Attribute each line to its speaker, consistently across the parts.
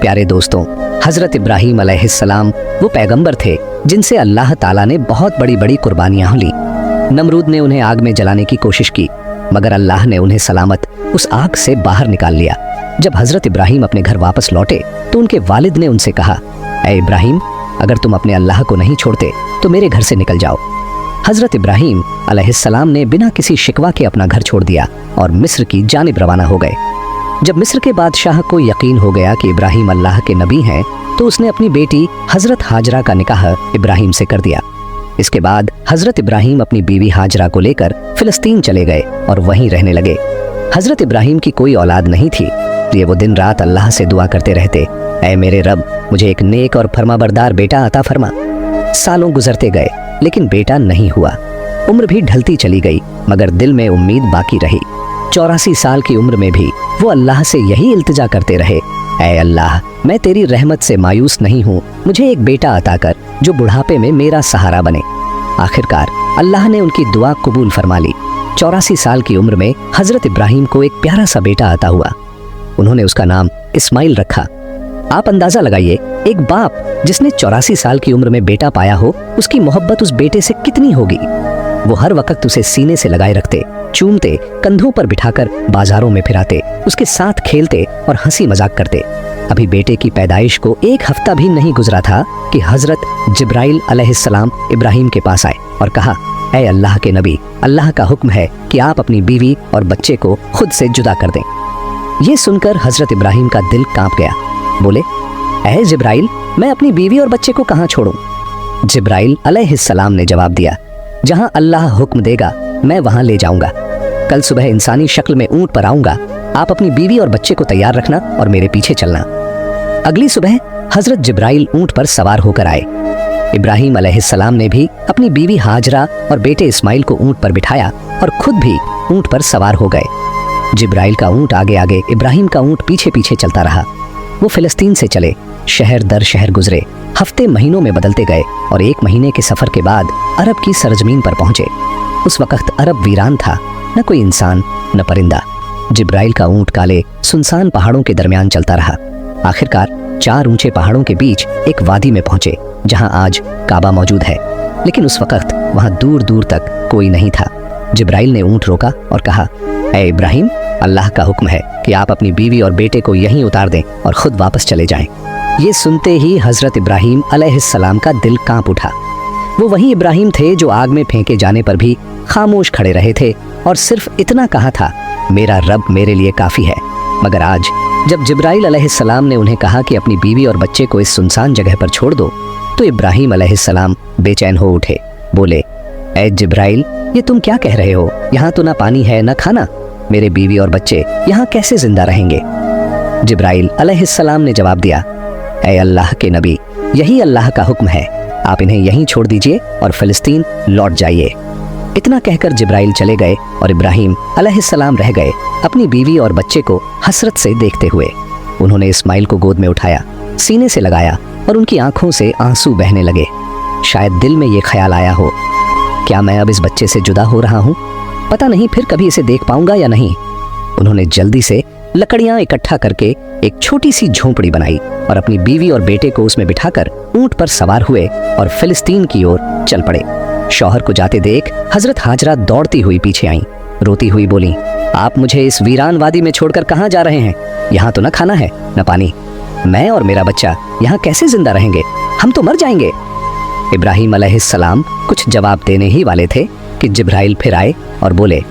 Speaker 1: प्यारे दोस्तों, हजरत इब्राहीम अलैहिस्सलाम वो पैगंबर थे जिनसे अल्लाह ताला ने बहुत बड़ी बड़ी कुर्बानियां ली। नमरूद ने उन्हें आग में जलाने की कोशिश की, मगर अल्लाह ने उन्हें सलामत उस आग से बाहर निकाल लिया। जब हजरत इब्राहीम अपने घर वापस लौटे तो उनके वालिद ने उनसे कहा, ऐ इब्राहीम, अगर तुम अपने अल्लाह को नहीं छोड़ते तो मेरे घर से निकल जाओ। हजरत इब्राहीम अलैहिस्सलाम ने बिना किसी शिकवा के अपना घर छोड़ दिया और मिस्र की जानिब रवाना हो गए। जब मिस्र के बादशाह को यकीन हो गया कि इब्राहीम अल्लाह के नबी हैं, तो उसने अपनी बेटी हजरत हाजरा का निकाह इब्राहीम से कर दिया। इसके बाद हजरत इब्राहीम अपनी बीवी हाजरा को लेकर फिलिस्तीन चले गए और वहीं रहने लगे। हजरत इब्राहीम की कोई औलाद नहीं थी, इसलिए वो दिन रात अल्लाह से दुआ करते रहते, ऐ मेरे रब, मुझे एक नेक और फरमाबरदार बेटा अता फरमा। सालों गुजरते गए लेकिन बेटा नहीं हुआ। उम्र भी ढलती चली गई, मगर दिल में उम्मीद बाकी रही। 84 साल की उम्र में भी वो अल्लाह से यही इल्तिजा करते रहे, ऐ अल्लाह, मैं तेरी रहमत से मायूस नहीं हूँ, मुझे एक बेटा अता कर जो बुढ़ापे में मेरा सहारा बने। आखिरकार अल्लाह ने उनकी दुआ कबूल फरमा ली। 84 साल की उम्र में हजरत इब्राहीम को एक प्यारा सा बेटा अता हुआ। उन्होंने उसका नाम इस्माइल रखा। आप अंदाजा लगाइए, एक बाप जिसने 84 साल की उम्र में बेटा पाया हो, उसकी मोहब्बत उस बेटे से कितनी होगी। वो हर वक्त उसे सीने से लगाए रखते, चूमते, कंधों पर बिठाकर बाजारों में फिराते, उसके साथ खेलते और हंसी मजाक करते। अभी बेटे की पैदाइश को एक हफ्ता भी नहीं गुजरा था कि हजरत जिब्राइल अलैहिस्सलाम इब्राहीम के पास आए और कहा, ऐ अल्लाह के नबी, अल्लाह का हुक्म है कि आप अपनी बीवी और बच्चे को खुद से जुदा कर दें। ये सुनकर हजरत इब्राहीम का दिल कांप गया। बोले, ऐ जिब्राइल, मैं अपनी बीवी और बच्चे को कहाँ छोड़ूं? जिब्राइल अलैहिस्सलाम ने जवाब दिया, जहां अल्लाह हुक्म देगा मैं वहां ले जाऊंगा। कल सुबह इंसानी शक्ल में ऊंट पर आऊंगा, आप अपनी बीवी और बच्चे को तैयार रखना और मेरे पीछे चलना। अगली सुबह हजरत जिब्राइल ऊंट पर सवार होकर आए। इब्राहीम अलैहिस्सलाम ने भी अपनी बीवी हाजरा और बेटे इस्माइल को ऊंट पर बिठाया और खुद भी ऊंट पर सवार हो गए। जिब्राइल का ऊंट आगे आगे, इब्राहीम का ऊंट पीछे पीछे चलता रहा। वो फिलिस्तीन से चले, शहर दर शहर गुजरे, हफ्ते महीनों में बदलते गए और 1 महीने के सफर के बाद अरब की सरजमीन पर पहुंचे। उस वक्त अरब वीरान था, न कोई इंसान न परिंदा। जिब्राइल का ऊंट काले सुनसान पहाड़ों के दरमियान चलता रहा। आखिरकार 4 ऊंचे पहाड़ों के बीच एक वादी में पहुंचे, जहां आज काबा मौजूद है, लेकिन उस वक्त वहां दूर दूर तक कोई नहीं था। जिब्राइल ने ऊंट रोका और कहा, ऐ इब्राहीम, अल्लाह का हुक्म है कि आप अपनी बीवी और बेटे को यहीं उतार दें और खुद वापस चले जाएं। ये सुनते ही हजरत इब्राहीम अलैहिस्सलाम का दिल कांप उठा। वो वही इब्राहीम थे जो आग में फेंके जाने पर भी खामोश खड़े रहे थे और सिर्फ इतना कहा था, मेरा रब मेरे लिए काफी है। मगर आज जब जिब्राइल अलैहिस्सलाम ने उन्हें कहा कि अपनी बीवी और बच्चे को इस सुनसान जगह पर छोड़ दो, तो इब्राहीम अलैहिस्सलाम बेचैन हो उठे। बोले, ऐ जिब्राइल, ये तुम क्या कह रहे हो? यहाँ तो ना पानी है ना खाना, मेरे बीवी और बच्चे यहाँ कैसे जिंदा रहेंगे? जिब्राइल अलैहिस्सलाम ने जवाब दिया, ऐ अल्लाह के नबी, यही अल्लाह का हुक्म है, आप इन्हें यहीं छोड़ दीजिए और फिलिस्तीन लौट जाइए। इतना कहकर जिब्राइल चले गए और इब्राहीम अलैहिस्सलाम रह गए, अपनी बीवी और बच्चे को हसरत से देखते हुए। उन्होंने इस्माइल को गोद में उठाया, सीने से लगाया और उनकी आंखों से आंसू बहने लगे। शायद दिल में ये ख्याल आया हो, क्या मैं अब इस बच्चे से जुदा हो रहा हूँ? पता नहीं फिर कभी इसे देख पाऊंगा या नहीं। उन्होंने जल्दी से लकड़ियां इकट्ठा करके एक छोटी सी झोंपड़ी बनाई और अपनी बीवी और बेटे को उसमें बिठाकर ऊंट पर सवार हुए और फिलिस्तीन की ओर चल पड़े। शौहर को जाते देख हजरत हाजरा दौड़ती हुई पीछे आईं, रोती हुई बोली, आप मुझे इस वीरान वादी में छोड़कर कहाँ जा रहे हैं? यहाँ तो न खाना है न पानी, मैं और मेरा बच्चा यहाँ कैसे जिंदा रहेंगे? हम तो मर जाएंगे। इब्राहीम अलैहिस्सलाम कुछ जवाब देने ही वाले थे कि जिब्राइल फिर आए और बोले,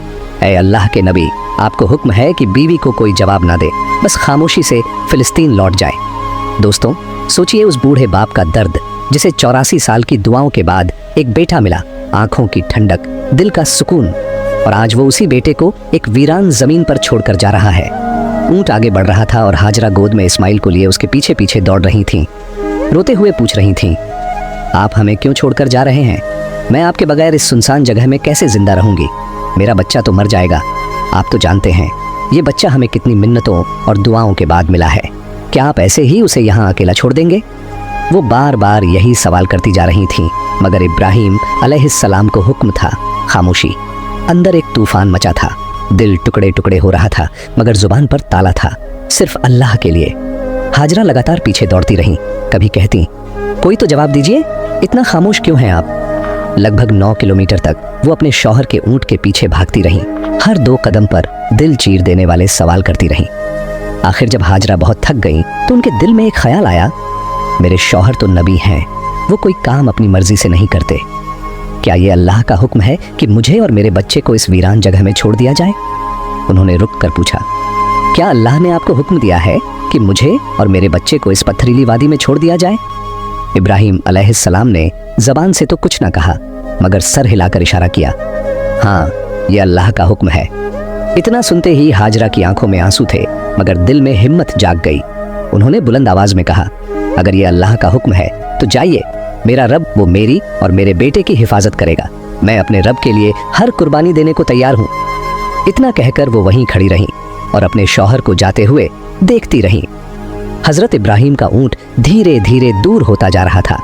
Speaker 1: ऐ अल्लाह के नबी, आपको हुक्म है कि बीवी को कोई जवाब ना दे, बस खामोशी से फिलिस्तीन लौट जाए। दोस्तों, सोचिए उस बूढ़े बाप का दर्द, जिसे 84 साल की दुआओं के बाद एक बेटा मिला, आंखों की ठंडक, दिल का सुकून, और आज वो उसी बेटे को एक वीरान जमीन पर छोड़कर जा रहा है। ऊंट आगे बढ़ रहा था और हाजरा गोद में इस्माइल को लिए उसके पीछे पीछे दौड़ रही थीं। रोते हुए पूछ रही थीं, आप हमें क्यों छोड़कर जा रहे हैं? मैं आपके बगैर इस सुनसान जगह में कैसे जिंदा रहूंगी? मेरा बच्चा तो मर जाएगा। आप तो जानते हैं ये बच्चा हमें कितनी मिन्नतों और दुआओं के बाद मिला है, क्या आप ऐसे ही उसे यहाँ अकेला छोड़ देंगे? वो बार बार यही सवाल करती जा रही थीं, मगर इब्राहीम अलैहिस्सलाम को हुक्म था खामोशी। अंदर एक तूफान मचा था, दिल टुकड़े टुकड़े हो रहा था, मगर जुबान पर ताला था, सिर्फ अल्लाह के लिए। हाजरा लगातार पीछे दौड़ती रहीं। कभी कहती, कोई तो जवाब दीजिए, इतना खामोश क्यों हैं आप? लगभग 9 किलोमीटर तक वो अपने शौहर के ऊंट के पीछे भागती रहीं। हर 2 कदम पर दिल चीर देने वाले सवाल करती रहीं। आखिर जब हाजरा बहुत थक गईं तो उनके दिल में एक ख्याल आया, मेरे शौहर तो नबी हैं, वो कोई काम अपनी मर्जी से नहीं करते। क्या ये अल्लाह का हुक्म है कि मुझे और मेरे बच्चे को इस वीरान जगह में छोड़ दिया जाए? उन्होंने रुक कर पूछा, क्या अल्लाह ने आपको हुक्म दिया है कि मुझे और मेरे बच्चे को इस पत्थरीली वादी में छोड़ दिया जाए? इब्राहिम अलैहिस्सलाम ने जबान से तो कुछ ना कहा, मगर सर हिलाकर इशारा किया, हाँ, ये अल्लाह का हुक्म है। इतना सुनते ही हाजरा की आंखों में आंसू थे, मगर दिल में हिम्मत जाग गई। उन्होंने बुलंद आवाज में कहा, अगर ये अल्लाह का हुक्म है तो जाइए, मेरा रब वो मेरी और मेरे बेटे की हिफाजत करेगा। मैं अपने रब के लिए हर कुर्बानी देने को तैयार हूँ। इतना कहकर वो वहीं खड़ी रहीं और अपने शौहर को जाते हुए देखती रहीं। हजरत इब्राहिम का ऊंट धीरे धीरे दूर होता जा रहा था।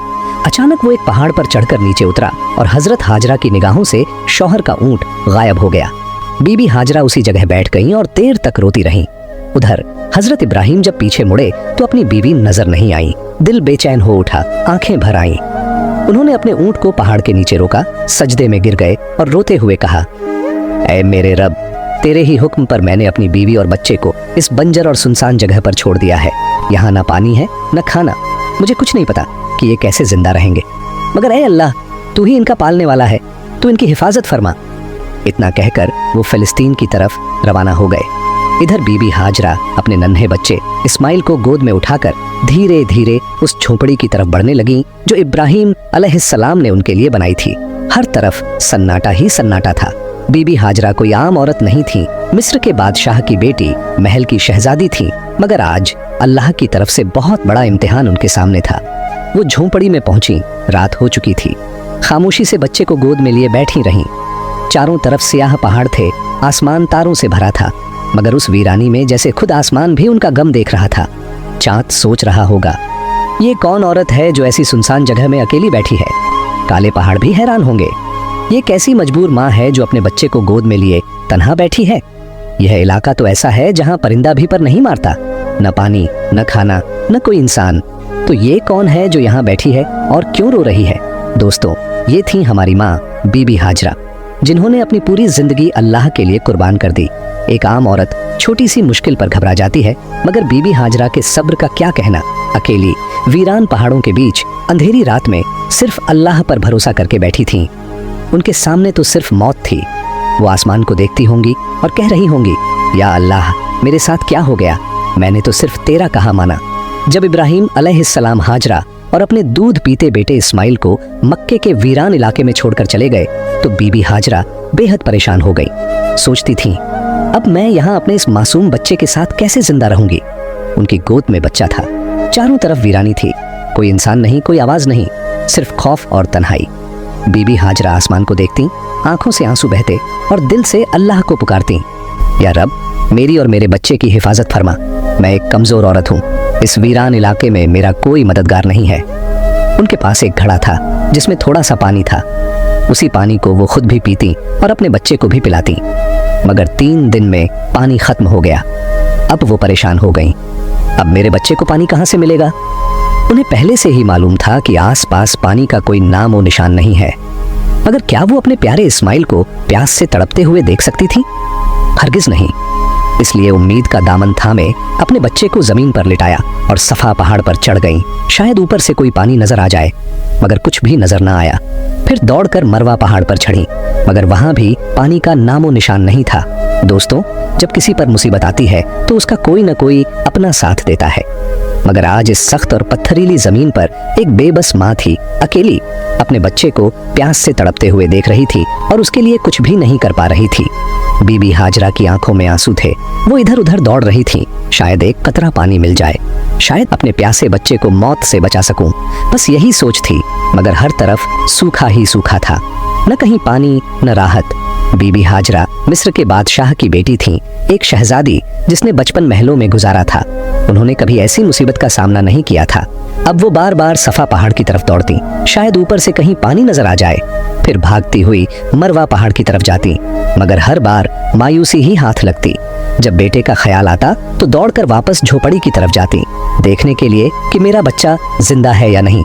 Speaker 1: अचानक वो एक पहाड़ पर चढ़कर नीचे उतरा और हजरत हाजरा की निगाहों से शौहर का ऊंट गायब हो गया। बीबी हाजरा उसी जगह बैठ गईं और देर तक रोती रहीं। उधर हजरत इब्राहिम जब पीछे मुड़े तो अपनी बीवी नजर नहीं आई। दिल बेचैन हो उठा, आंखें भर आईं। उन्होंने अपने ऊंट को पहाड़ के नीचे रोका, सजदे में गिर गए और रोते हुए कहा, ऐ मेरे रब, तेरे ही हुक्म पर मैंने अपनी बीवी और बच्चे को इस बंजर और सुनसान जगह पर छोड़ दिया है। यहाँ ना पानी है न खाना, मुझे कुछ नहीं पता कि ये कैसे जिंदा रहेंगे, मगर ऐ अल्लाह, तू ही इनका पालने वाला है, तू इनकी हिफाजत फरमा। इतना कहकर वो फिलिस्तीन की तरफ रवाना हो गए। इधर बीबी हाजरा अपने नन्हे बच्चे इस्माइल को गोद में उठाकर धीरे धीरे उस झोपड़ी की तरफ बढ़ने लगी जो इब्राहिम अलैहिस्सलाम ने उनके लिए बनाई थी। हर तरफ सन्नाटा ही सन्नाटा था। बीबी हाजरा कोई आम औरत नहीं थी, मिस्र के बादशाह की बेटी, महल की शहजादी थी, मगर आज अल्लाह की तरफ से बहुत बड़ा इम्तिहान उनके सामने था। वो झोपड़ी में पहुंची, रात हो चुकी थी। खामोशी से बच्चे को गोद में लिए बैठी रहीं। चारों तरफ सियाह पहाड़ थे, आसमान तारों से भरा था, मगर उस वीरानी में जैसे खुद आसमान भी उनका गम देख रहा था। चाँद सोच रहा होगा, ये कौन औरत है जो ऐसी सुनसान जगह में अकेली बैठी है? काले पहाड़ भी हैरान होंगे, ये कैसी मजबूर माँ है जो अपने बच्चे को गोद में लिए तन्हा बैठी है? यह इलाका तो ऐसा है जहाँ परिंदा भी पर नहीं मारता, न पानी, न खाना, न कोई इंसान। तो ये कौन है जो यहाँ बैठी है और क्यों रो रही है? दोस्तों, ये थी हमारी माँ बीबी हाजरा, जिन्होंने अपनी पूरी जिंदगी अल्लाह के लिए कुर्बान कर दी। एक आम औरत छोटी सी मुश्किल पर घबरा जाती है, मगर बीबी हाजरा के सब्र का क्या कहना। अकेली वीरान पहाड़ों के बीच अंधेरी रात में सिर्फ अल्लाह पर भरोसा करके बैठी थीं। उनके सामने तो सिर्फ मौत थी। वो आसमान को देखती होंगी और कह रही होंगी, या अल्लाह, मेरे साथ क्या हो गया? मैंने तो सिर्फ तेरा कहा माना। जब इब्राहिम अलैहिस्सलाम हाजरा और अपने दूध पीते बेटे इस्माइल को मक्के के वीरान इलाके में छोड़कर चले गए तो बीबी हाजरा बेहद परेशान हो गई। सोचती थीं, अब मैं यहाँ अपने इस मासूम बच्चे के साथ कैसे जिंदा रहूंगी? उनकी गोद में बच्चा था, चारों तरफ वीरानी थी, कोई इंसान नहीं, कोई आवाज नहीं, सिर्फ खौफ और तन्हाई। बीबी हाजरा आसमान को देखती, आंखों से आंसू बहते और दिल से अल्लाह को पुकारती, या रब, मेरी और मेरे बच्चे की हिफाजत फरमा। मैं एक कमजोर औरत हूँ, इस वीरान इलाके में मेरा कोई मददगार नहीं है। उनके पास एक घड़ा था जिसमें थोड़ा सा पानी था। उसी पानी को वो खुद भी पीती और अपने बच्चे को भी पिलाती, मगर 3 दिन में पानी खत्म हो गया। अब वो परेशान हो गईं, अब मेरे बच्चे को पानी कहाँ से मिलेगा? उन्हें पहले से ही मालूम था कि आसपास पानी का कोई नाम और निशान नहीं है, मगर क्या वो अपने प्यारे इस्माइल को प्यास से तड़पते हुए देख सकती थी? हरगिज नहीं। इसलिए उम्मीद का दामन थामे अपने बच्चे को जमीन पर लिटाया और सफा पहाड़ पर चढ़ गईं। शायद ऊपर से कोई पानी नजर आ जाए, मगर कुछ भी नजर ना आया। फिर दौड़कर मरवा पहाड़ पर चढ़ी, मगर वहां भी पानी का नामो निशान नहीं था। दोस्तों, जब किसी पर मुसीबत आती है तो उसका कोई न कोई अपना साथ देता है, मगर आज इस सख्त और पत्थरीली जमीन पर एक बेबस माँ थी, अकेली अपने बच्चे को प्यास से तड़पते हुए देख रही थी और उसके लिए कुछ भी नहीं कर पा रही थी। बीबी हाजरा की आंखों में आंसू थे, वो इधर उधर दौड़ रही थी, शायद एक कतरा पानी मिल जाए, शायद अपने प्यासे बच्चे को मौत से बचा सकूं। बस यही सोच थी, मगर हर तरफ सूखा ही सूखा था, न कहीं पानी न राहत। बीबी हाजरा मिस्र के बादशाह की बेटी थीं, एक शहजादी जिसने बचपन महलों में गुजारा था। उन्होंने कभी ऐसी मुसीबत का सामना नहीं किया था। अब वो बार बार सफा पहाड़ की तरफ दौड़ती, शायद ऊपर से कहीं पानी नजर आ जाए। फिर भागती हुई मरवा पहाड़ की तरफ जाती, मगर हर बार मायूसी ही हाथ लगती। जब बेटे का ख्याल आता तो दौड़कर वापस झोपड़ी की तरफ जाती, देखने के लिए कि मेरा बच्चा जिंदा है या नहीं।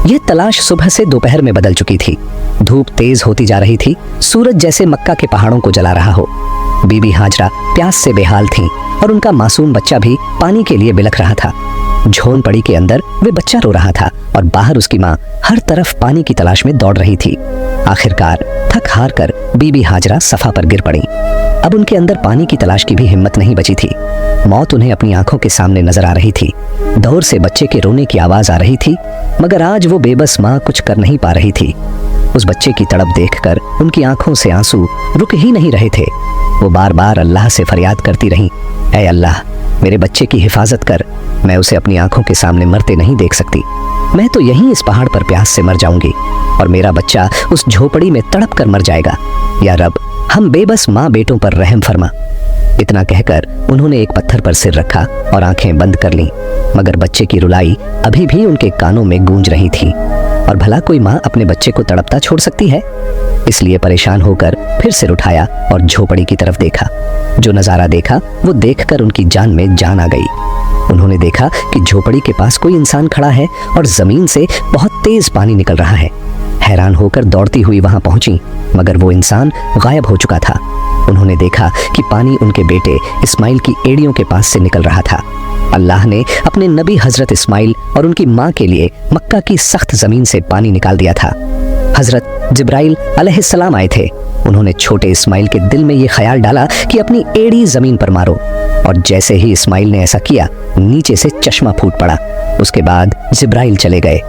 Speaker 1: यह तलाश सुबह से दोपहर में बदल चुकी थी। धूप तेज होती जा रही थी, सूरज जैसे मक्का के पहाड़ों को जला रहा हो। बीबी हाजरा प्यास से बेहाल थीं और उनका मासूम बच्चा भी पानी के लिए बिलख रहा था। झोंपड़ी के अंदर वे बच्चा रो रहा था और बाहर उसकी माँ हर तरफ पानी की तलाश में दौड़ रही थी। आखिरकार थक हार कर बीबी हाजरा सफा पर गिर पड़ी। अब उनके अंदर पानी की तलाश की भी हिम्मत नहीं बची थी। मौत उन्हें अपनी आंखों के सामने नजर आ रही थी। दूर से बच्चे के रोने की आवाज आ रही थी, मगर आज वो बेबस माँ कुछ कर नहीं पा रही थी। उस बच्चे की तड़प देखकर उनकी आंखों से आंसू रुक ही नहीं रहे थे। वो बार बार अल्लाह से फरियाद करती रहीं, ऐ अल्लाह, मेरे बच्चे की हिफाजत कर, मैं उसे अपनी आंखों के सामने मरते नहीं देख सकती। मैं तो यहीं इस पहाड़ पर प्यास से मर जाऊंगी और मेरा बच्चा उस झोपड़ी में तड़प कर मर जाएगा। या रब, हम बेबस माँ बेटों पर रहम फरमा। इतना कहकर उन्होंने एक पत्थर पर सिर रखा और आंखें बंद कर लीं, मगर बच्चे की रुलाई अभी भी उनके कानों में गूंज रही थी। और भला कोई माँ अपने बच्चे को तड़पता छोड़ सकती है? इसलिए परेशान होकर फिर सिर उठाया और झोपड़ी की तरफ देखा। जो नजारा देखा वो देखकर उनकी जान में जान आ गई। उन्होंने देखा कि झोपड़ी के पास कोई इंसान खड़ा है और जमीन से बहुत तेज पानी निकल रहा है। हैरान होकर दौड़ती हुई वहां पहुंची, मगर वो इंसान गायब हो चुका था। उन्होंने देखा कि पानी उनके बेटे इस्माइल की एड़ियों के पास से निकल रहा था। अल्लाह ने अपने नबी हजरत इस्माइल और उनकी माँ के लिए मक्का की सख्त जमीन से पानी निकाल दिया था। हजरत जिब्राइल अलैहिस्सलाम आए थे। उन्होंने छोटे इस्माइल के दिल में ये ख्याल डाला कि अपनी एड़ी जमीन पर मारो, और जैसे ही इस्माइल ने ऐसा किया, नीचे से चश्मा फूट पड़ा। उसके बाद जिब्राइल चले गए।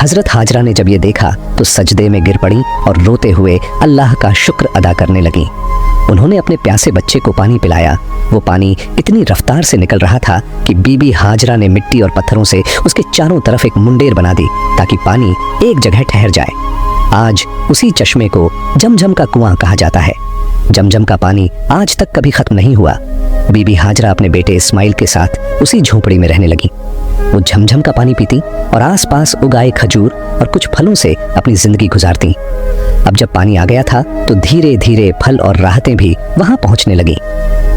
Speaker 1: हजरत हाजरा ने जब ये देखा तो सजदे में गिर पड़ी और रोते हुए अल्लाह का शुक्र अदा करने लगी। उन्होंने अपने प्यासे बच्चे को पानी पिलाया। वो पानी इतनी रफ्तार से निकल रहा था कि बीबी हाजरा ने मिट्टी और पत्थरों से उसके चारों तरफ एक मुंडेर बना दी ताकि पानी एक जगह ठहर जाए। आज उसी चश्मे को जमजम का कुआं कहा जाता है। जमजम का पानी आज तक कभी खत्म नहीं हुआ। बीबी हाजरा अपने बेटे इस्माइल के साथ उसी झोपड़ी में रहने लगी। वो झमझम का पानी पीती और आसपास उगाए खजूर और कुछ फलों से अपनी जिंदगी गुजारती। अब जब पानी आ गया था तो धीरे धीरे फल और राहतें भी वहां पहुंचने लगी।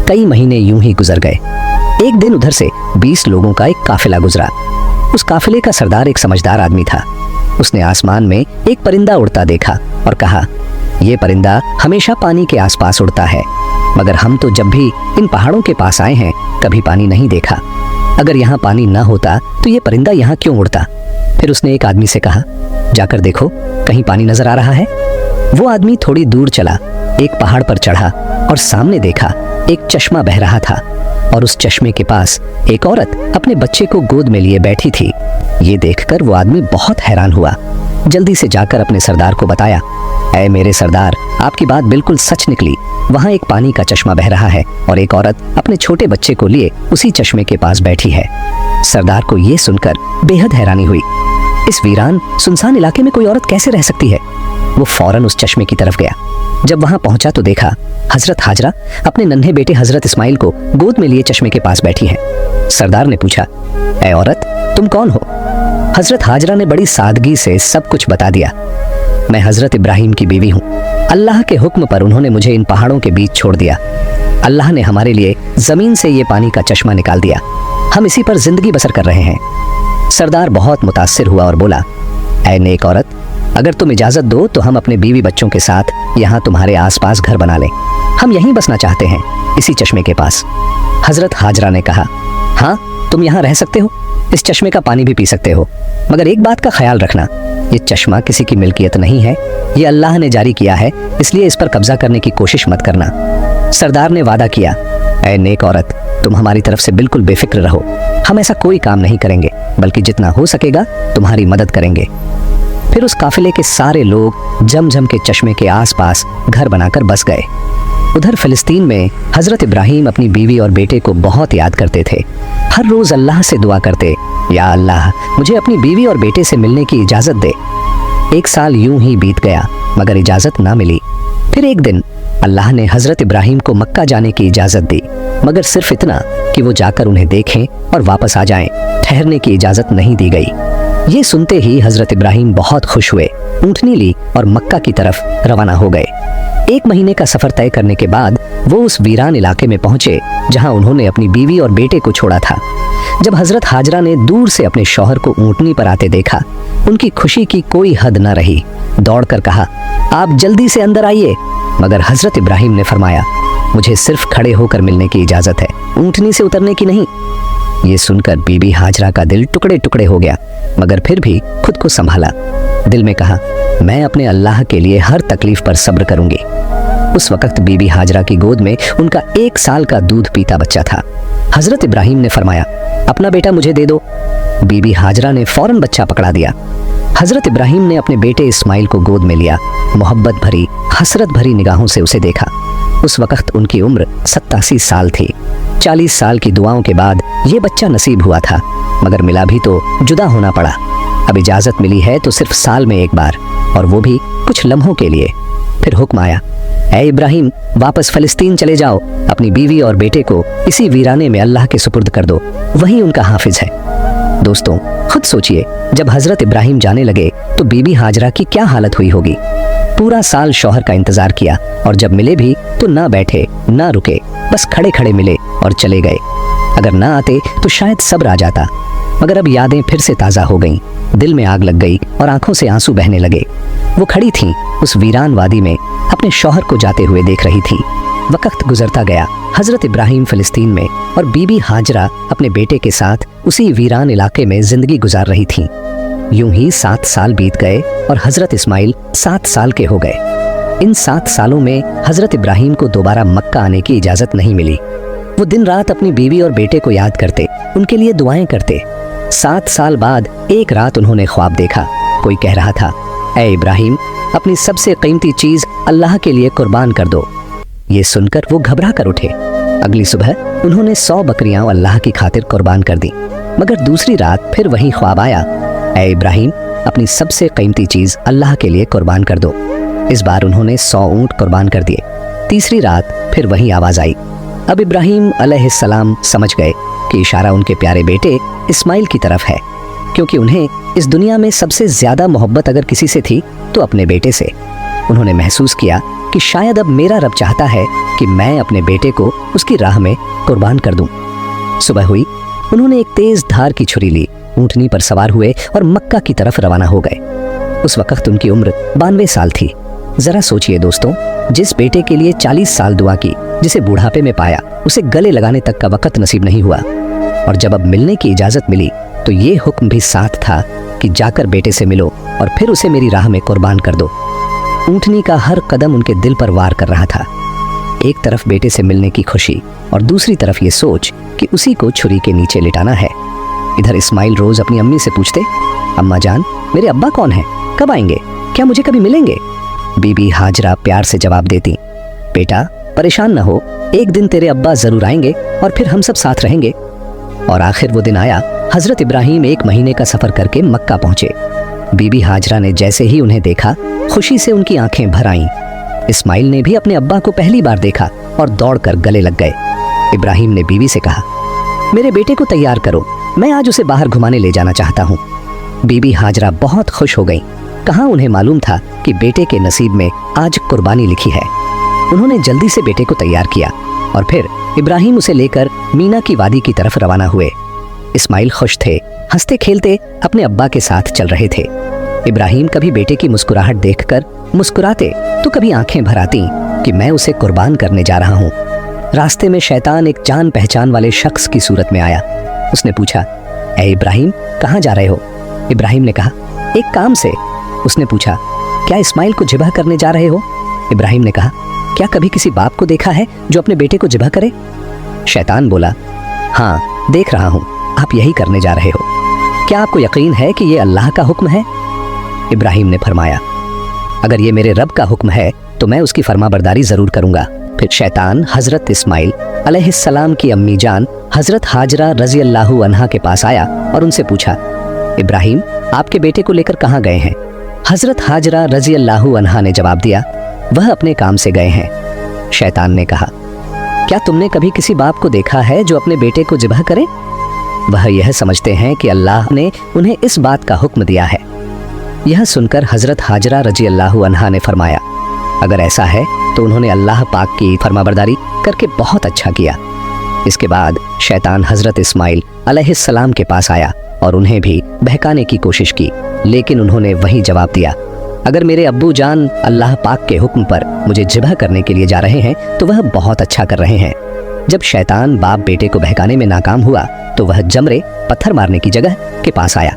Speaker 1: कई महीने यूं ही गुजर गए। एक दिन उधर से 20 लोगों का एक काफिला गुजरा। उस काफिले का सरदार एक समझदार आदमी था। उसने आसमान में एक परिंदा उड़ता देखा और कहा, ये परिंदा हमेशा पानी के आसपास उड़ता है, मगर हम तो जब भी इन पहाड़ों के पास आए हैं कभी पानी नहीं देखा। अगर यहाँ पानी न होता तो ये परिंदा यहाँ क्यों उड़ता? फिर उसने एक आदमी से कहा, जाकर देखो कहीं पानी नजर आ रहा है। वो आदमी थोड़ी दूर चला, एक पहाड़ पर चढ़ा और सामने देखा एक चश्मा बह रहा था और उस चश्मे के पास एक औरत अपने बच्चे को गोद में लिए बैठी थी। ये देखकर वो आदमी बहुत हैरान हुआ। जल्दी से जाकर अपने सरदार को बताया, ऐ मेरे सरदार, आपकी बात बिल्कुल सच निकली। वहाँ एक पानी का चश्मा बह रहा है और एक औरत अपने छोटे बच्चे को लिए उसी चश्मे के पास बैठी है। सरदार को ये सुनकर बेहद हैरानी हुई। इस वीरान सुनसान इलाके में कोई औरत कैसे रह सकती है? वो फौरन उस चश्मे की तरफ गया। जब वहां पहुंचा तो देखा हजरत हाजरा अपने नन्हे बेटे हजरत इस्माइल को गोद में लिए चश्मे के पास बैठी हैं। सरदार ने पूछा, ऐ औरत, तुम कौन हो? हजरत हाजरा ने बड़ी सादगी से सब कुछ बता दिया। मैं हजरत इब्राहिम की बीवी हूँ। अल्लाह के हुक्म पर उन्होंने मुझे इन पहाड़ों के बीच छोड़ दिया। अल्लाह ने हमारे लिए जमीन से ये पानी का चश्मा निकाल दिया। हम इसी पर जिंदगी बसर कर रहे हैं। सरदार बहुत मुतासिर हुआ और बोला, ऐ नेक औरत, अगर तुम इजाजत दो तो हम अपने बीवी बच्चों के साथ यहाँ तुम्हारे आसपास घर बना लें। हम यहीं बसना चाहते हैं, इसी चश्मे के पास। हजरत हाजरा ने कहा, हाँ, तुम यहाँ रह सकते हो, इस चश्मे का पानी भी पी सकते हो, मगर एक बात का ख्याल रखना, ये चश्मा किसी की मिल्कियत नहीं है। ये अल्लाह ने जारी किया है, इसलिए इस पर कब्जा करने की कोशिश मत करना। सरदार ने वादा किया, ऐ नेक औरत, तुम हमारी तरफ से बिल्कुल बेफिक्र रहो। हम ऐसा कोई काम नहीं करेंगे, बल्कि जितना हो सकेगा तुम्हारी मदद करेंगे। फिर उस काफिले के सारे लोग जमजम के चश्मे के आसपास घर बनाकर बस गए। उधर फिलिस्तीन में हजरत इब्राहिम अपनी बीवी और बेटे को बहुत याद करते थे। हर रोज अल्लाह से दुआ करते, या अल्लाह, मुझे अपनी बीवी और बेटे से मिलने की इजाजत दे। 1 साल यूं ही बीत गया, मगर इजाजत ना मिली। फिर एक दिन अल्लाह ने हजरत इब्राहिम को मक्का जाने की इजाजत दी, मगर सिर्फ इतना कि वो जाकर उन्हें देखें और वापस आ जाएं। ठहरने की इजाजत नहीं दी गई। ये सुनते ही हजरत इब्राहिम बहुत खुश हुए। ऊँटनी ली और मक्का की तरफ रवाना हो गए। 1 महीने का सफर तय करने के बाद वो उस वीरान इलाके में पहुंचे जहां उन्होंने अपनी बीवी और बेटे को छोड़ा था। जब हजरत हाजरा ने दूर से अपने शौहर को ऊँटनी पर आते देखा, उनकी खुशी की कोई हद न रही। दौड़कर कहा, आप जल्दी से अंदर आइए। मगर हजरत इब्राहिम ने फरमाया, मुझे सिर्फ खड़े होकर मिलने की इजाजत है, ऊँटनी से उतरने की नहीं। ये सुनकर बीबी हाजरा का दिल टुकड़े टुकड़े हो गया, मगर फिर भी खुद को संभाला। दिल में कहा, मैं अपने अल्लाह के लिए हर तकलीफ पर सब्र करूंगी। उस वक्त बीबी हाजरा की गोद में उनका 1 साल का दूध पीता बच्चा था। हजरत इब्राहिम ने फरमाया, अपना बेटा मुझे दे दो। बीबी हाजरा ने फौरन बच्चा पकड़ा दिया। हजरत इब्राहिम ने अपने बेटे इस्माइल को गोद में लिया, मोहब्बत भरी, हसरत भरी निगाहों से उसे देखा। उस वक्त उनकी उम्र 87 साल थी। 40 साल की दुआओं के बाद ये बच्चा नसीब हुआ था, मगर मिला भी तो जुदा होना पड़ा। अब इजाजत मिली है तो सिर्फ साल में 1 बार, और वो भी कुछ लम्हों के लिए। फिर हुक्म आया, ऐ इब्राहिम, वापस फलस्तीन चले जाओ, अपनी बीवी और बेटे को इसी वीराने में अल्लाह के सुपुर्द कर दो, वही उनका हाफिज है। दोस्तों, खुद सोचिए, जब हजरत इब्राहिम जाने लगे तो बीबी हाजरा की क्या हालत हुई होगी। पूरा साल शौहर का इंतजार किया, और जब मिले भी तो ना बैठे ना रुके, बस खड़े खड़े मिले और चले गए। अगर ना आते तो शायद सब्र आ जाता, मगर अब यादें फिर से ताज़ा हो गईं। दिल में आग लग गई और आंखों से आंसू बहने लगे। वो खड़ी थीं उस वीरान वादी में, अपने शौहर को जाते हुए देख रही थी। वक्त गुजरता गया। हजरत इब्राहिम फिलिस्तीन में और बीबी हाजरा अपने बेटे के साथ उसी वीरान इलाके में जिंदगी गुजार रही थीं। यूं ही 7 साल बीत गए और हजरत इस्माइल 7 साल के हो गए। इन 7 सालों में हजरत इब्राहिम को दोबारा मक्का आने की इजाजत नहीं मिली। वो दिन रात अपनी बीवी और बेटे को याद करते, उनके लिए दुआएं करते। 7 साल बाद एक रात उन्होंने ख्वाब देखा। कोई कह रहा था, ऐ इब्राहिम, अपनी सबसे कीमती चीज अल्लाह के लिए कुर्बान कर दो। ये सुनकर वो घबरा कर उठे। अगली सुबह उन्होंने 100 बकरियां अल्लाह की खातिर कुर्बान कर दी। मगर दूसरी रात फिर वही ख्वाब आया, ऐ इब्राहिम, अपनी सबसे कीमती चीज अल्लाह के लिए कुर्बान कर दो। इस बार उन्होंने 100 ऊंट कुर्बान कर दिए। तीसरी रात फिर वही आवाज आई। अब इब्राहिम अलैहिस्सलाम समझ गए कि इशारा उनके प्यारे बेटे इस्माइल की तरफ है, क्योंकि उन्हें इस दुनिया में सबसे ज्यादा मोहब्बत अगर किसी से थी तो अपने बेटे से। उन्होंने महसूस किया कि शायद अब मेरा रब चाहता है कि मैं अपने बेटे को उसकी राह में कुर्बान कर दूं। सुबह हुई, उन्होंने एक तेज धार की छुरी ली, ऊंटनी पर सवार हुए और मक्का की तरफ रवाना हो गए। उस वक्त उनकी उम्र 92 साल थी। जरा सोचिए दोस्तों, जिस बेटे के लिए 40 साल दुआ की, जिसे बुढ़ापे में पाया, उसे गले लगाने तक का वक्त नसीब नहीं हुआ, और जब अब मिलने की इजाजत मिली तो ये हुक्म भी साथ था कि जाकर बेटे से मिलो और फिर उसे मेरी राह में कुर्बान कर दो। ऊंटनी का हर कदम उनके दिल पर वार कर रहा था। एक तरफ बेटे से मिलने की खुशी और दूसरी तरफ ये सोच कि उसी को छुरी के नीचे लिटाना है। इधर इस्माइल रोज अपनी अम्मी से पूछते, अम्मा जान, मेरे अब्बा कौन है, कब आएंगे, क्या मुझे कभी मिलेंगे? बीबी हाजरा प्यार से जवाब देती, बेटा परेशान न हो, एक दिन तेरे अब्बा जरूर आएंगे और फिर हम सब साथ रहेंगे। और आखिर वो दिन आया। हजरत इब्राहिम 1 महीने का सफर करके मक्का पहुंचे। बीबी हाजरा ने जैसे ही उन्हें देखा, खुशी से उनकी आंखें भर आईं। इस्माइल ने भी अपने अब्बा को पहली बार देखा और दौड़कर गले लग गए। इब्राहिम ने बीवी से कहा, मेरे बेटे को तैयार करो, मैं आज उसे बाहर घुमाने ले जाना चाहता हूँ। बीबी हाजरा बहुत खुश हो गईं। कहाँ उन्हें मालूम था कि बेटे के नसीब में आज कुर्बानी लिखी है। उन्होंने जल्दी से बेटे को तैयार किया और फिर इब्राहिम उसे लेकर मीना की वादी की तरफ रवाना हुए। इस्माइल खुश थे, हंसते खेलते अपने अब्बा के साथ चल रहे थे। इब्राहिम कभी बेटे की मुस्कुराहट देखकर मुस्कुराते तो कभी आंखें भर आती कि मैं उसे कुर्बान करने जा रहा हूँ। रास्ते में शैतान एक जान पहचान वाले शख्स की सूरत में आया। उसने पूछा, ऐ इब्राहिम, कहाँ जा रहे हो? इब्राहिम ने कहा, एक काम से। उसने पूछा, क्या इस्माइल को ज़िबह करने जा रहे हो? इब्राहिम ने कहा, क्या कभी किसी बाप को देखा है जो अपने बेटे को ज़िबह करे? शैतान बोला, हाँ देख रहा हूँ, आप यही करने जा रहे हो। क्या आपको यकीन है कि ये अल्लाह का हुक्म है? इब्राहिम ने फरमाया, अगर ये मेरे रब का हुक्म है तो मैं उसकी फरमाबरदारी जरूर करूंगा। फिर शैतान हजरत इस्माइल अलैहिस्सलाम की अम्मी जान हजरत हाजरा रजी अल्लाहु अन्हा के पास आया और उनसे पूछा, इब्राहिम आपके बेटे को लेकर कहाँ गए हैं? हजरत हाजरा रजी अल्लाहु अन्हा ने जवाब दिया, वह अपने काम से गए हैं। शैतान ने कहा, क्या तुमने कभी किसी बाप को देखा है जो अपने बेटे को ज़िबह करे? वह यह समझते हैं कि अल्लाह ने उन्हें इस बात का हुक्म दिया है। यह सुनकर हजरत हाजरा रजी अल्लाह अन्हा ने फरमाया, अगर ऐसा है तो उन्होंने अल्लाह पाक की फरमाबरदारी करके बहुत अच्छा किया। इसके बाद शैतान हजरत इस्माइल अलैहिस्सलाम के पास आया और उन्हें भी बहकाने की कोशिश की, लेकिन उन्होंने वही जवाब दिया, अगर मेरे अब्बू जान अल्लाह पाक के हुक्म पर मुझे ज़िबह करने के लिए जा रहे हैं तो वह बहुत अच्छा कर रहे हैं। जब शैतान बाप बेटे को बहकाने में नाकाम हुआ तो वह जमरे पत्थर मारने की जगह के पास आया।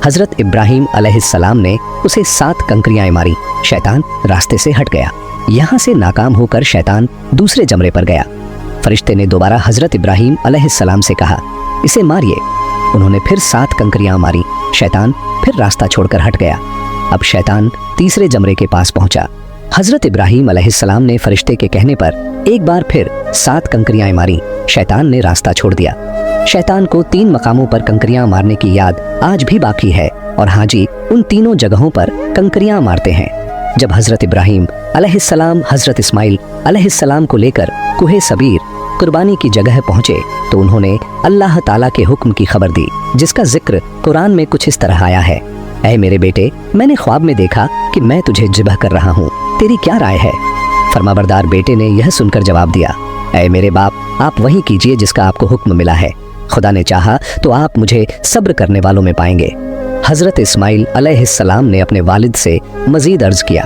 Speaker 1: हजरत इब्राहिम अलैहिस्सलाम ने उसे 7 कंकरियां मारी। शैतान रास्ते से हट गया। यहाँ से नाकाम होकर शैतान दूसरे जमरे पर गया। फरिश्ते ने दोबारा हजरत इब्राहिम अलैहिस्सलाम से कहा, इसे मारिए। उन्होंने फिर 7 कंकरियां मारी। शैतान फिर रास्ता छोड़कर हट गया। अब शैतान तीसरे जमरे के पास पहुंचा। हजरत इब्राहिम अलैहिस्सलाम ने फरिश्ते के कहने पर एक बार फिर 7 कंकरियां मारी। शैतान ने रास्ता छोड़ दिया। शैतान को 3 मकामों पर कंकरियां मारने की याद आज भी बाकी है और हाजी उन तीनों जगहों पर कंकरियां मारते हैं। जब हजरत इब्राहिम अलैहिस्सलाम हजरत इस्माइल अलैहिस्सलाम को लेकर कुहे सबीर कुर्बानी की जगह पहुंचे तो उन्होंने अल्लाह ताला के हुक्म की खबर दी, जिसका जिक्र कुरान में कुछ इस तरह आया है, ऐ मेरे बेटे, मैंने ख्वाब में देखा कि मैं तुझे ज़िबह कर रहा हूँ, तेरी क्या राय है? फरमाबरदार बेटे ने यह सुनकर जवाब दिया, ऐ मेरे बाप, आप वही कीजिए जिसका आपको हुक्म मिला है। खुदा ने चाहा तो आप मुझे सब्र करने वालों में पाएंगे। हजरत इस्माइल अलैहिस्सलाम ने अपने वालिद से मजीद अर्ज किया,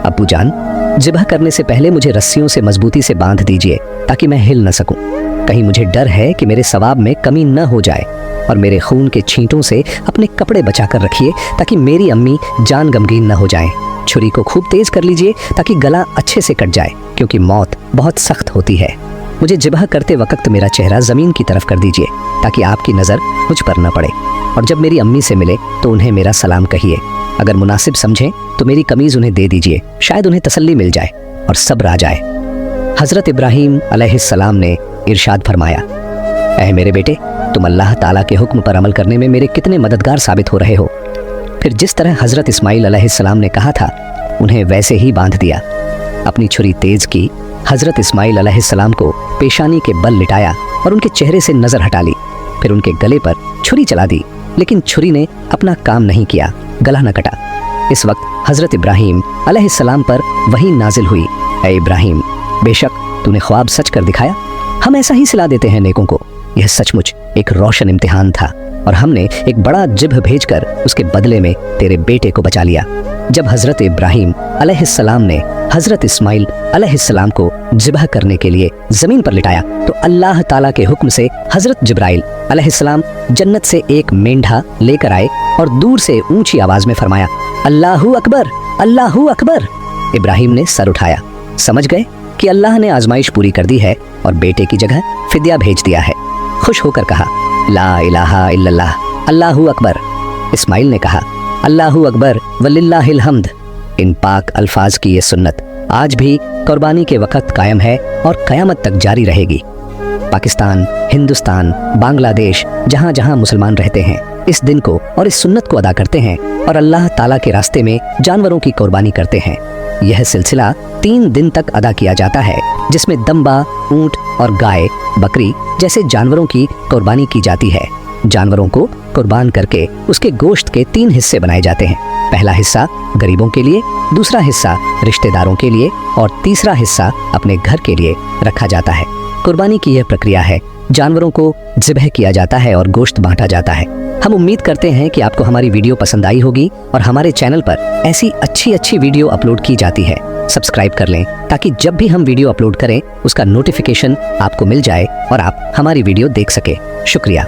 Speaker 1: अब्बू जान, ज़िबह करने से पहले मुझे रस्सियों से मजबूती से बांध दीजिए ताकि मैं हिल न सकूं। कहीं मुझे डर है कि मेरे सवाब में कमी न हो जाए, और मेरे खून के छींटों से अपने कपड़े बचा कर रखिए ताकि मेरी अम्मी जान गमगीन न हो जाएं। छुरी को खूब तेज कर लीजिए ताकि गला अच्छे से कट जाए, क्योंकि मौत बहुत सख्त होती है। मुझे ज़िबह करते वक्त मेरा चेहरा ज़मीन की तरफ कर दीजिए ताकि आपकी नज़र मुझ पर न पड़े, और जब मेरी अम्मी से मिले तो उन्हें मेरा सलाम कहिए। अगर मुनासिब समझें तो मेरी कमीज़ उन्हें दे दीजिए, शायद उन्हें तसल्ली मिल जाए और सब्र आ जाए। हज़रत इब्राहिम अलैहिस्सलाम ने इरशाद फरमाया, ऐ मेरे बेटे, तुम अल्लाह ताला के हुक्म पर अमल करने में मेरे कितने मददगार साबित हो रहे हो। फिर जिस तरह हज़रत इस्माइल अलैहिस्सलाम ने कहा था उन्हें वैसे ही बांध दिया। अपनी छुरी तेज की, हज़रत इस्माइल अलैहिस्सलाम को पेशानी के बल लिटाया और उनके चेहरे से नज़र हटा ली। फिर उनके गले पर छुरी चला दी, लेकिन छुरी ने अपना काम नहीं किया, गला न कटा। इस वक्त हज़रत इब्राहिम अलैहिस्सलाम पर वही नाजिल हुई, ऐ इब्राहिम, बेशक तूने ख्वाब सच कर दिखाया। हम ऐसा ही सिला देते हैं नेकों को। यह सचमुच एक रोशन इम्तिहान था और हमने एक बड़ा ज़िबह भेजकर उसके बदले में तेरे बेटे को बचा लिया। जब हज़रत इब्राहिम अलैहिस्सलाम ने हज़रत इस्माइल अलैहिस्सलाम को ज़िबह करने के लिए ज़मीन पर लिटाया तो अल्लाह ताला के हुक्म से हज़रत जिब्राइल अलैहिस्सलाम जन्नत से एक मेंढा लेकर आए और दूर से ऊंची आवाज़ में फरमाया, अल्लाहू अकबर, अल्लाहू अकबर। इब्राहिम ने सर उठाया, समझ गए कि अल्लाह ने आजमाइश पूरी कर दी है और बेटे की जगह फिद्या भेज दिया है। खुश होकर कहा, ला इलाहा इल्लल्लाह, अल्लाहू अकबर। इस्माइल ने कहा, अल्लाहू अकबर वलिल्लाहिल हम्द। इन पाक अल्फाज की ये सुन्नत आज भी कुर्बानी के वक़्त कायम है और क़यामत तक जारी रहेगी। पाकिस्तान, हिंदुस्तान, बांग्लादेश, जहाँ जहाँ मुसलमान रहते हैं इस दिन को और इस सुन्नत को अदा करते हैं और अल्लाह ताला के रास्ते में जानवरों की कुर्बानी करते हैं। यह सिलसिला 3 दिन तक अदा किया जाता है, जिसमें दम्बा, ऊंट और गाय, बकरी जैसे जानवरों की कुर्बानी की जाती है। जानवरों को कुर्बान करके उसके गोश्त के 3 हिस्से बनाए जाते हैं। पहला हिस्सा गरीबों के लिए, दूसरा हिस्सा रिश्तेदारों के लिए और तीसरा हिस्सा अपने घर के लिए रखा जाता है। कुर्बानी की यह प्रक्रिया है, जानवरों को ज़िबह किया जाता है और गोश्त बांटा जाता है। हम उम्मीद करते हैं कि आपको हमारी वीडियो पसंद आई होगी और हमारे चैनल पर ऐसी अच्छी वीडियो अपलोड की जाती है। सब्सक्राइब कर लें ताकि जब भी हम वीडियो अपलोड करें उसका नोटिफिकेशन आपको मिल जाए और आप हमारी वीडियो देख सके। शुक्रिया।